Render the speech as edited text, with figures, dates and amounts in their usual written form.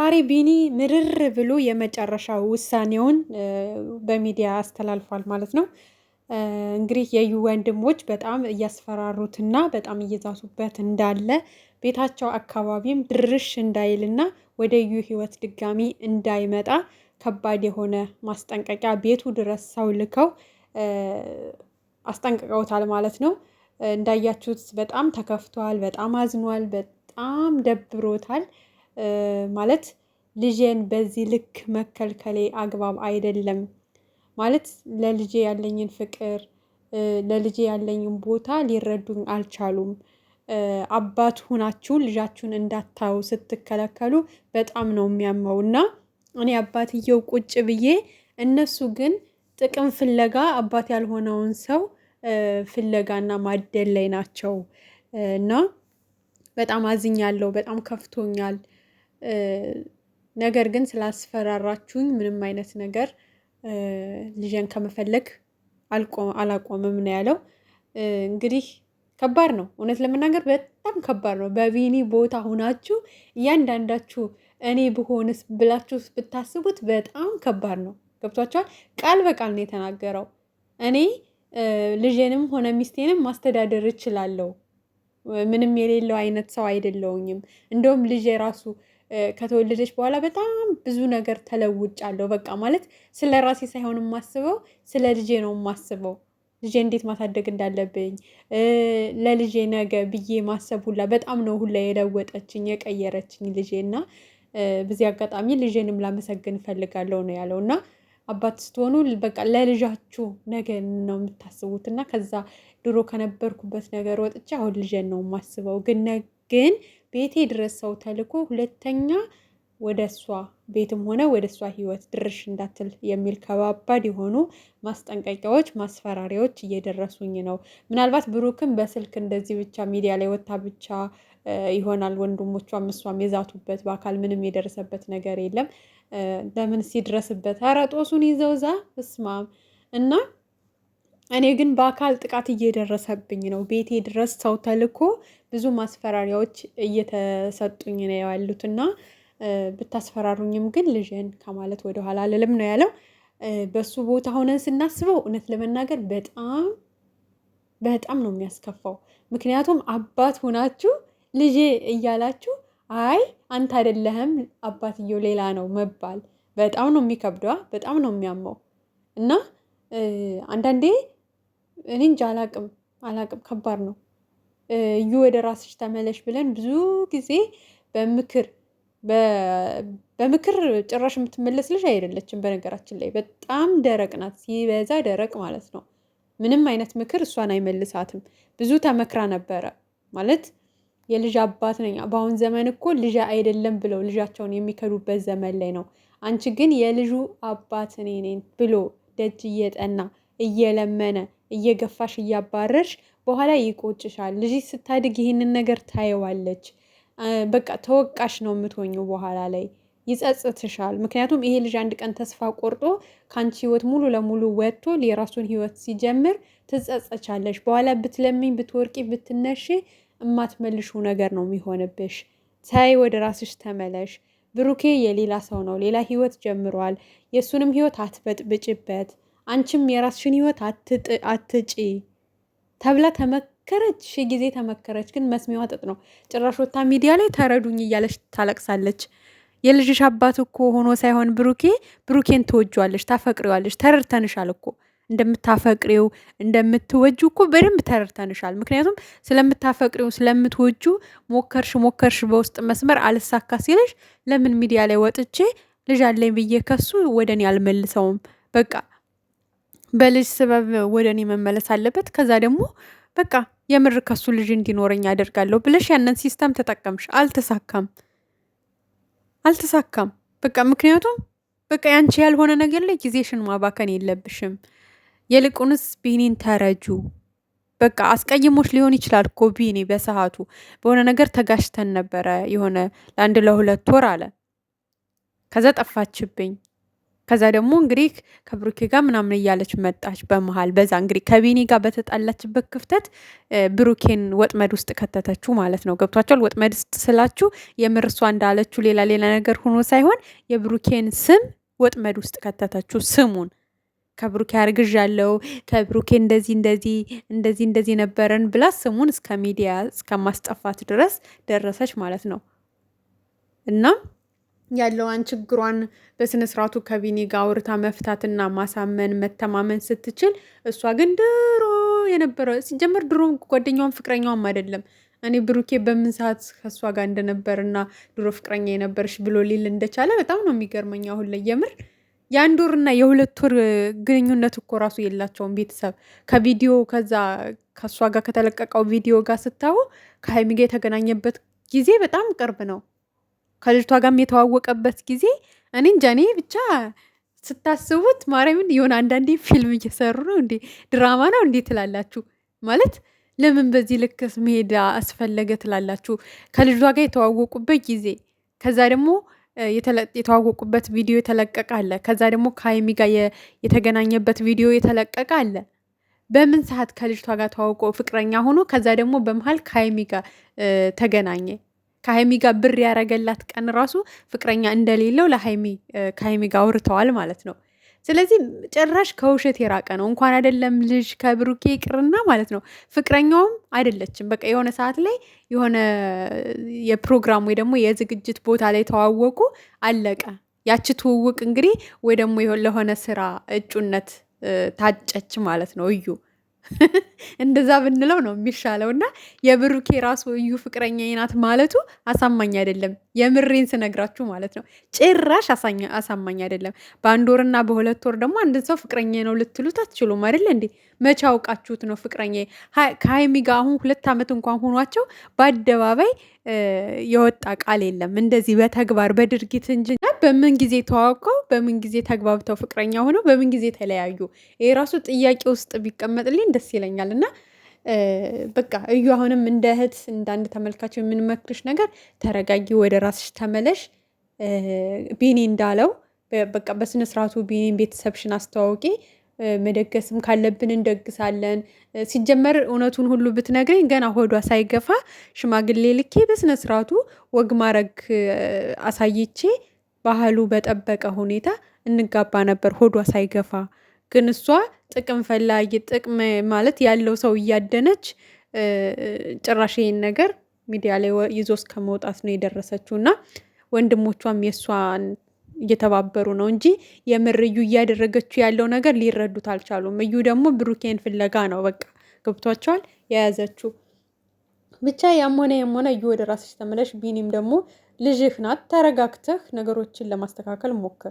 ዛሬ ቢኒ ምርር ብሎ የመጨረሻ ውሳኔውን በሚዲያ አስተላልፏል ማለት ነው። እንግዲህ የዩ ወንድሞች በጣም እያስፈራሩትና በጣም እየዛቱበት እንዳለ ቤታቸው አካባቢም ድርሽ እንዳይልና ወደ ዩ ህይወት ድጋሚ እንዳይመጣ ከባድ የሆነ ማስጠንቀቂያ ቤቱ ድረስ ሰው ልከው አስጠንቅቀውታል ማለት ነው። እንዳያችሁት በጣም ተከፍቷል፣ በጣም አዝኗል፣ በጣም ደብሮታል። ማለት ልጄን በዚህ ልክ መከልከሌ አግባብ አይደለም ማለት ለልጄ ያለኝን ፍቅር ለልጄ ያለኝን ቦታ ሊረዱኝ አልቻሉም። አባት ሁናችሁ ልጃችሁን እንዳታዩ ስትከለከሉ በጣም ነው የሚያመው እና እኔ አባትየው ቁጭ ብዬ እነሱ ግን ጥቅም ፍለጋ አባት ያልሆነውን ሰው ፍለጋና ማደል ላይ ናቸው እና በጣም አዝኛለሁ። በጣም ከፍቶኛል። ነገር ግን ስላስፈራራችሁኝ ምንም አይነት ነገር ልጄን ከመፈለግ አላቆምም ነው ያለው። እንግዲህ ከባድ ነው፣ እውነት ለመናገር በጣም ከባድ ነው። በቢኒ ቦታ ሆናችሁ እያንዳንዳችሁ እኔ ብሆንስ ብላችሁ ብታስቡት በጣም ከባድ ነው። ገብቷችኋል? ቃል በቃል ነው የተናገረው። እኔ ልጄንም ሆነ ሚስቴንም ማስተዳደር እችላለሁ፣ ምንም የሌለው አይነት ሰው አይደለውኝም። እንደውም ልጄ ራሱ ከተወለደች በኋላ በጣም ብዙ ነገር ተለውጫለሁ። በቃ ማለት ስለ ራሴ ሳይሆን የማስበው ስለ ልጄ ነው የማስበው። ልጄ እንዴት ማሳደግ እንዳለብኝ ለልጄ ነገ ብዬ ማሰብ ሁላ በጣም ነው ሁላ የለወጠችኝ የቀየረችኝ ልጄ እና በዚህ አጋጣሚ ልጄንም ላመሰግን እፈልጋለሁ ነው ያለው። እና አባት ስትሆኑ በቃ ለልጃችሁ ነገ ነው የምታስቡት እና ከዛ ድሮ ከነበርኩበት ነገር ወጥቼ አሁን ልጄን ነው የማስበው። ግን ቤቴ ድረስ ሰው ተልኮ ሁለተኛ ወደ እሷ ቤትም ሆነ ወደ እሷ ህይወት ድርሽ እንዳትል የሚል ከባባድ የሆኑ ማስጠንቀቂያዎች፣ ማስፈራሪያዎች እየደረሱኝ ነው። ምናልባት ብሩክም በስልክ እንደዚህ ብቻ ሚዲያ ላይ ወታ ብቻ ይሆናል ወንድሞቿም እሷም የዛቱበት፣ በአካል ምንም የደረሰበት ነገር የለም። ለምን ሲድረስበት ኧረ ጦሱን ይዘውዛ እስማም እና እኔ ግን በአካል ጥቃት እየደረሰብኝ ነው። ቤቴ ድረስ ሰው ተልኮ ብዙ ማስፈራሪያዎች እየተሰጡኝ ነው ያሉት እና ብታስፈራሩኝም ግን ልጄን ከማለት ወደኋላ አልልም ነው ያለው። በሱ ቦታ ሆነን ስናስበው እውነት ለመናገር በጣም በጣም ነው የሚያስከፋው። ምክንያቱም አባት ሆናችሁ ልጄ እያላችሁ አይ አንተ አይደለህም አባትየው ሌላ ነው መባል በጣም ነው የሚከብደዋ፣ በጣም ነው የሚያመው እና አንዳንዴ እኔ እንጃ አላቅም ከባድ ነው። እዩ ወደ ራስሽ ተመለሽ ብለን ብዙ ጊዜ በምክር ጭራሽ የምትመለስ ልጅ አይደለችም። በነገራችን ላይ በጣም ደረቅ ናት፣ ሲበዛ ደረቅ ማለት ነው። ምንም አይነት ምክር እሷን አይመልሳትም። ብዙ ተመክራ ነበረ ማለት የልጅ አባት ነኝ። በአሁን ዘመን እኮ ልጅ አይደለም ብለው ልጃቸውን የሚከዱበት ዘመን ላይ ነው። አንቺ ግን የልጁ አባት እኔ ነኝ ብሎ ደጅ እየጠና እየለመነ እየገፋሽ እያባረርሽ በኋላ ይቆጭሻል። ልጅ ስታድግ ይህንን ነገር ታየዋለች። በቃ ተወቃሽ ነው የምትሆኘው። በኋላ ላይ ይጸጽትሻል። ምክንያቱም ይሄ ልጅ አንድ ቀን ተስፋ ቆርጦ ከአንቺ ህይወት ሙሉ ለሙሉ ወጥቶ የራሱን ህይወት ሲጀምር ትጸጸቻለሽ። በኋላ ብትለምኝ ብትወርቂ ብትነሺ እማትመልሹ ነገር ነው የሚሆንብሽ። ታይ ወደ ራስሽ ተመለሽ። ብሩኬ የሌላ ሰው ነው፣ ሌላ ህይወት ጀምሯል። የእሱንም ህይወት አትበጥብጭበት። አንቺም የራስሽን ህይወት አትጪ ተብላ ተመከረች። ጊዜ ተመከረች፣ ግን መስሚያዋ ጥጥ ነው። ጭራሽ ወታ ሚዲያ ላይ ተረዱኝ እያለች ታለቅሳለች። የልጅሽ አባት እኮ ሆኖ ሳይሆን ብሩኬን ትወጇዋለሽ፣ ታፈቅሪዋለሽ። ተረድተንሻል እኮ እንደምታፈቅሪው እንደምትወጁ እኮ በደንብ ተረድተንሻል። ምክንያቱም ስለምታፈቅሪው ስለምትወጁ ሞከርሽ በውስጥ መስመር አልሳካ ሲለሽ ለምን ሚዲያ ላይ ወጥቼ ልጅ አለኝ ብዬ ከሱ ወደ እኔ አልመልሰውም፣ በቃ በልጅ ስበብ ወደ እኔ መመለስ አለበት፣ ከዛ ደግሞ በቃ የምር ከሱ ልጅ እንዲኖረኝ አደርጋለሁ ብለሽ ያንን ሲስተም ተጠቀምሽ። አልተሳካም። በቃ ምክንያቱም በቃ ያንቺ ያልሆነ ነገር ላይ ጊዜሽን ማባከን የለብሽም። የልቁንስ ቢኒን ተረጁ። በቃ አስቀይሞች ሊሆን ይችላል እኮ ቢኒ በሰዓቱ በሆነ ነገር ተጋሽተን ነበረ የሆነ ለ1 ለ2 ወር አለ። ከዛ ጠፋችብኝ ከዛ ደግሞ እንግዲህ ከብሩኬ ጋር ምናምን እያለች መጣች በመሀል። በዛ እንግዲህ ከቢኒ ጋር በተጣላችበት ክፍተት ብሩኬን ወጥመድ ውስጥ ከተተችው ማለት ነው። ገብቷቸዋል። ወጥመድ ውስጥ ስላችሁ የምር እሷ እንዳለችው ሌላ ሌላ ነገር ሆኖ ሳይሆን የብሩኬን ስም ወጥመድ ውስጥ ከተተችው። ስሙን ከብሩኬ አርግዣለሁ፣ ከብሩኬ እንደዚህ እንደዚህ እንደዚህ እንደዚህ ነበረን ብላ ስሙን እስከ ሚዲያ እስከ ማስጠፋት ድረስ ደረሰች ማለት ነው። እና ያለዋን ችግሯን በስነ ስርዓቱ ከቢኒ ጋር አውርታ መፍታትና ማሳመን መተማመን ስትችል፣ እሷ ግን ድሮ የነበረ ሲጀመር ድሮ ጓደኛዋም ፍቅረኛዋም አይደለም። እኔ ብሩኬ በምን ሰዓት ከእሷ ጋር እንደነበርና ድሮ ፍቅረኛ የነበረች ብሎ ሊል እንደቻለ በጣም ነው የሚገርመኝ። አሁን ላይ የምር የአንድ ወርና የሁለት ወር ግንኙነት እኮ ራሱ የላቸውም ቤተሰብ። ከቪዲዮ ከዛ ከእሷ ጋር ከተለቀቀው ቪዲዮ ጋር ስታዩ ከሀይሚ ጋር የተገናኘበት ጊዜ በጣም ቅርብ ነው። ከልጅቷ ጋርም የተዋወቀበት ጊዜ እኔ እንጃ። እኔ ብቻ ስታስቡት ማርያምን የሆነ አንዳንዴ ፊልም እየሰሩ ነው እንዴ ድራማ ነው እንዴ ትላላችሁ። ማለት ለምን በዚህ ልክስ መሄድ አስፈለገ ትላላችሁ። ከልጇ ጋር የተዋወቁበት ጊዜ ከዛ ደግሞ የተዋወቁበት ቪዲዮ የተለቀቀ አለ። ከዛ ደግሞ ከሀይሚ ጋር የተገናኘበት ቪዲዮ የተለቀቀ አለ። በምን ሰዓት ከልጅቷ ጋር ተዋውቆ ፍቅረኛ ሆኖ ከዛ ደግሞ በመሀል ከሀይሚ ጋር ተገናኘ? ከሀይሚ ጋር ብር ያረገላት ቀን ራሱ ፍቅረኛ እንደሌለው ከሀይሚ ጋር አውርተዋል ማለት ነው። ስለዚህ ጭራሽ ከውሸት የራቀ ነው። እንኳን አይደለም ልጅ ከብሩኬ ይቅርና ማለት ነው ፍቅረኛውም አይደለችም። በቃ የሆነ ሰዓት ላይ የሆነ የፕሮግራም ወይ ደግሞ የዝግጅት ቦታ ላይ ተዋወቁ፣ አለቀ። ያቺ ትውውቅ እንግዲህ ወይ ደግሞ ለሆነ ስራ እጩነት ታጨች ማለት ነው እዩ እንደዛ ብንለው ነው የሚሻለው። እና የብሩኬ ራሱ እዩ ፍቅረኛ ናት ማለቱ አሳማኝ አይደለም። የምሬን ስነግራችሁ ማለት ነው። ጭራሽ አሳማኝ አይደለም። በአንድ ወርና በሁለት ወር ደግሞ አንድን ሰው ፍቅረኛ ነው ልትሉት አትችሉም አይደለ እንዴ? መቼ አውቃችሁት ነው ፍቅረኛ? ከሀይሚ ጋር አሁን 2 ዓመት እንኳን ሆኗቸው በአደባባይ የወጣ ቃል የለም እንደዚህ በተግባር በድርጊት እንጂ በምን ጊዜ ተዋውቀው በምን ጊዜ ተግባብተው ፍቅረኛ ሆነው በምን ጊዜ ተለያዩ? ይሄ ራሱ ጥያቄ ውስጥ ቢቀመጥልኝ ደስ ይለኛል። እና በቃ እዩ አሁንም እንደ እህት እንደ አንድ ተመልካች የምንመክርሽ ነገር ተረጋጊ፣ ወደ ራስሽ ተመለሽ። ቢኒ እንዳለው በቃ በስነ ስርዓቱ ቢኒን ቤተሰብሽን አስተዋውቂ። መደገስም ካለብን እንደግሳለን። ሲጀመር እውነቱን ሁሉ ብትነግረኝ ገና ሆዷ ሳይገፋ ሽማግሌ ልኬ በስነ ስርዓቱ ወግ ማረግ አሳይቼ ባህሉ በጠበቀ ሁኔታ እንጋባ ነበር ሆዷ ሳይገፋ። ግን እሷ ጥቅም ፈላጊ ጥቅም ማለት ያለው ሰው እያደነች ጭራሽ ይሄን ነገር ሚዲያ ላይ ይዞ እስከ መውጣት ነው የደረሰችው። እና ወንድሞቿም የእሷን እየተባበሩ ነው እንጂ የምር እዩ እያደረገችው ያለው ነገር ሊረዱት አልቻሉም። እዩ ደግሞ ብሩኬን ፍለጋ ነው በቃ ገብቷቸዋል የያዘችው። ብቻ ያም ሆነ እዩ ወደ ራስሽ ተመለሽ። ቢኒም ደግሞ ልጅህ ናት፣ ተረጋግተህ ነገሮችን ለማስተካከል ሞክር።